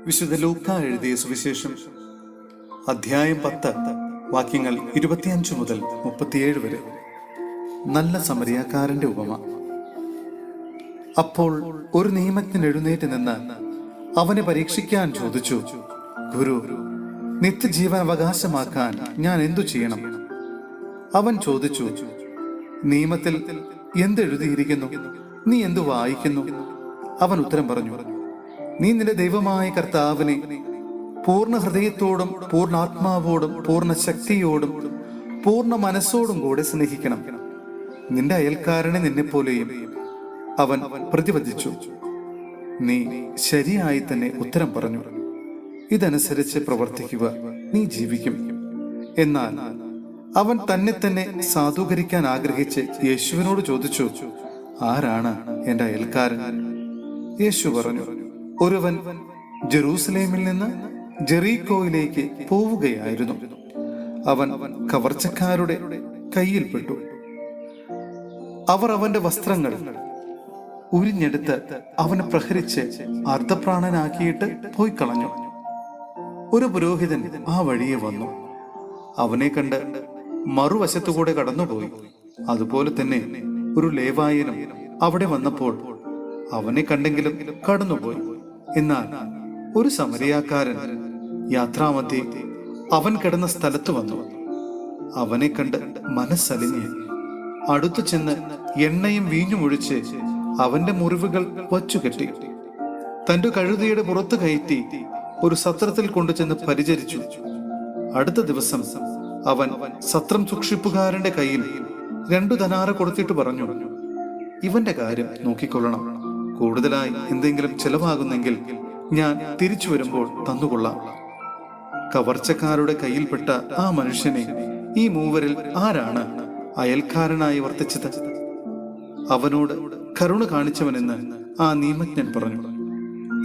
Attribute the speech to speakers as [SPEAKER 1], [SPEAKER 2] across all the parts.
[SPEAKER 1] വിശുദ്ധ ലൂക്കാ എഴുതിയ സുവിശേഷം അധ്യായം 10 വാക്യങ്ങൾ 25 മുതൽ 37 വരെ. നല്ല സമരിയാക്കാരന്റെ ഉപമ. അപ്പോൾ ഒരു നിയമജ്ഞൻ എഴുന്നേറ്റ് നിന്ന് അവനെ പരീക്ഷിക്കാൻ ചോദിച്ചു, ഗുരു, നിത്യജീവൻ അവകാശമാക്കാൻ ഞാൻ എന്തു ചെയ്യണം? അവൻ ചോദിച്ചു, നിയമത്തിൽ എന്തെഴുതിയിരിക്കുന്നു? നീ എന്തു വായിക്കുന്നു? അവൻ ഉത്തരം പറഞ്ഞു, നീ നിന്റെ ദൈവമായ കർത്താവിനെ പൂർണ്ണ ഹൃദയത്തോടും പൂർണ്ണാത്മാവോടും പൂർണ്ണ ശക്തിയോടും പൂർണ്ണ മനസ്സോടും കൂടെ സ്നേഹിക്കണം, നിന്റെ അയൽക്കാരനെ നിന്നെപ്പോലെയും. അവൻ പ്രതിവദിച്ചു, നീ ശരിയായി തന്നെ ഉത്തരം പറഞ്ഞു. ഇതനുസരിച്ച് പ്രവർത്തിക്കുക, നീ ജീവിക്കും. എന്നാൽ അവൻ തന്നെ സാധൂകരിക്കാൻ ആഗ്രഹിച്ച് യേശുവിനോട് ചോദിച്ചു, ആരാണ് എന്റെ അയൽക്കാരൻ? യേശു പറഞ്ഞു, ഒരുവൻ ജെറൂസലേമിൽ നിന്ന് ജെറീക്കോയിലേക്ക് പോവുകയായിരുന്നു. അവൻ കവർച്ചക്കാരുടെ കയ്യിൽപ്പെട്ടു. അവർ അവന്റെ വസ്ത്രങ്ങൾ ഉരിഞ്ഞെടുത്ത് അവനെ പ്രഹരിച്ച് അർദ്ധപ്രാണനാക്കിയിട്ട് പോയി കളഞ്ഞു. ഒരു പുരോഹിതൻ ആ വഴിയെ വന്നു. അവനെ കണ്ട് മറുവശത്തുകൂടെ കടന്നുപോയി. അതുപോലെ തന്നെ ഒരു ലേവായനും അവിടെ വന്നപ്പോൾ അവനെ കണ്ടെങ്കിലും കടന്നുപോയി. എന്നാൽ ഒരു സമരിയാക്കാരൻ യാത്രാമധ്യേ അവൻ കിടന്ന സ്ഥലത്ത് വന്നു. അവനെ കണ്ട് മനസ്സലിഞ്ഞ് അടുത്തു ചെന്ന് എണ്ണയും വീഞ്ഞുമൊഴിച്ച് അവന്റെ മുറിവുകൾ വച്ചുകെട്ടി തന്റെ കഴുതയുടെ പുറത്തു കയറ്റി ഒരു സത്രത്തിൽ കൊണ്ടുചെന്ന് പരിചരിച്ചു. അടുത്ത ദിവസം അവൻ സത്രം സൂക്ഷിപ്പുകാരന്റെ കയ്യിൽ 2 ധനാറ കൊടുത്തിട്ട് പറഞ്ഞു, ഇവന്റെ കാര്യം നോക്കിക്കൊള്ളണം. കൂടുതലായി എന്തെങ്കിലും ചെലവാകുന്നെങ്കിൽ ഞാൻ തിരിച്ചു വരുമ്പോൾ തന്നുകൊള്ളാം. കവർച്ചക്കാരുടെ കയ്യിൽപ്പെട്ട ആ മനുഷ്യനെ ഈ മൂവരിൽ ആരാണ് അയൽക്കാരനായി വർത്തിച്ചത്? അവനോട് കരുണ കാണിച്ചവനെന്ന് ആ നിയമജ്ഞൻ പറഞ്ഞു.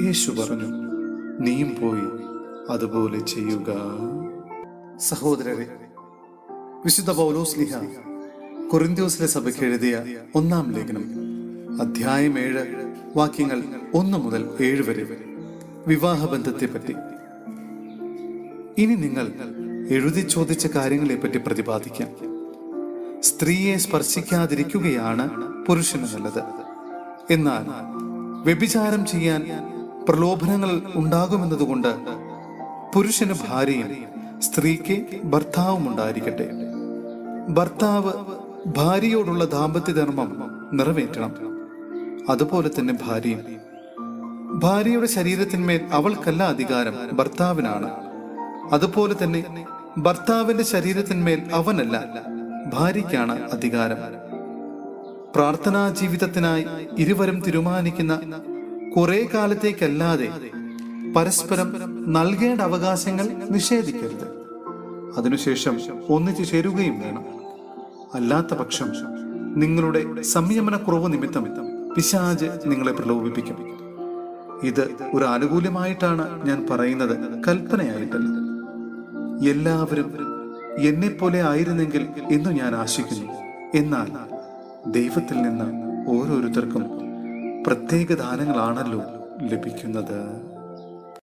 [SPEAKER 1] യേശു പറഞ്ഞു, നീയും പോയി അതുപോലെ ചെയ്യുക. സഹോദരരെ, വിശുദ്ധ പൗലോസ്ലീഹ കൊരിന്ത്യസിലെ സഭയ്ക്ക് എഴുതിയ 1-ാം ലേഖനം അധ്യായം 7 വാക്യങ്ങൾ 1 മുതൽ 7 വരെ വിവാഹബന്ധത്തെപ്പറ്റി. ഇനി നിങ്ങൾ എഴുതി ചോദിച്ച കാര്യങ്ങളെപ്പറ്റി പ്രതിപാദിക്കാം. സ്ത്രീയെ സ്പർശിക്കാതിരിക്കുകയാണ് പുരുഷന് നല്ലത്. എന്നാൽ വ്യഭിചാരം ചെയ്യാൻ പ്രലോഭനങ്ങൾ ഉണ്ടാകുമെന്നതുകൊണ്ട് പുരുഷന് ഭാര്യയും സ്ത്രീക്ക് ഭർത്താവും ഉണ്ടായിരിക്കട്ടെ. ഭർത്താവ് ഭാര്യയോടുള്ള ദാമ്പത്യധർമ്മം നിറവേറ്റണം. അതുപോലെ തന്നെ ഭാര്യയുടെ ശരീരത്തിന്മേൽ അവൾക്കല്ല അധികാരം, ഭർത്താവിനാണ്. അതുപോലെ തന്നെ ഭർത്താവിന്റെ ശരീരത്തിന്മേൽ അവനല്ല, ഭാര്യയ്ക്കാണ് അധികാരം. പ്രാർത്ഥനാ ജീവിതത്തിനായി ഇരുവരും തീരുമാനിക്കുന്ന കുറെ കാലത്തേക്കല്ലാതെ പരസ്പരം നൽകേണ്ട അവകാശങ്ങൾ നിഷേധിക്കരുത്. അതിനുശേഷം ഒന്നിച്ചു ചേരുകയും വേണം. അല്ലാത്ത പക്ഷം നിങ്ങളുടെ സംയമനക്കുറവ് നിമിത്തം പിശാച് നിങ്ങളെ പ്രലോഭിപ്പിക്കും. ഇത് ഒരു ആനുകൂല്യമായിട്ടാണ് ഞാൻ പറയുന്നത്, കൽപ്പനയായിട്ടല്ല. എല്ലാവരും എന്നെപ്പോലെ ആയിരുന്നെങ്കിൽ എന്ന് ഞാൻ ആശിക്കുന്നു. എന്നാൽ ദൈവത്തിൽ നിന്ന് ഓരോരുത്തർക്കും പ്രത്യേക ദാനങ്ങളാണല്ലോ ലഭിക്കുന്നത്.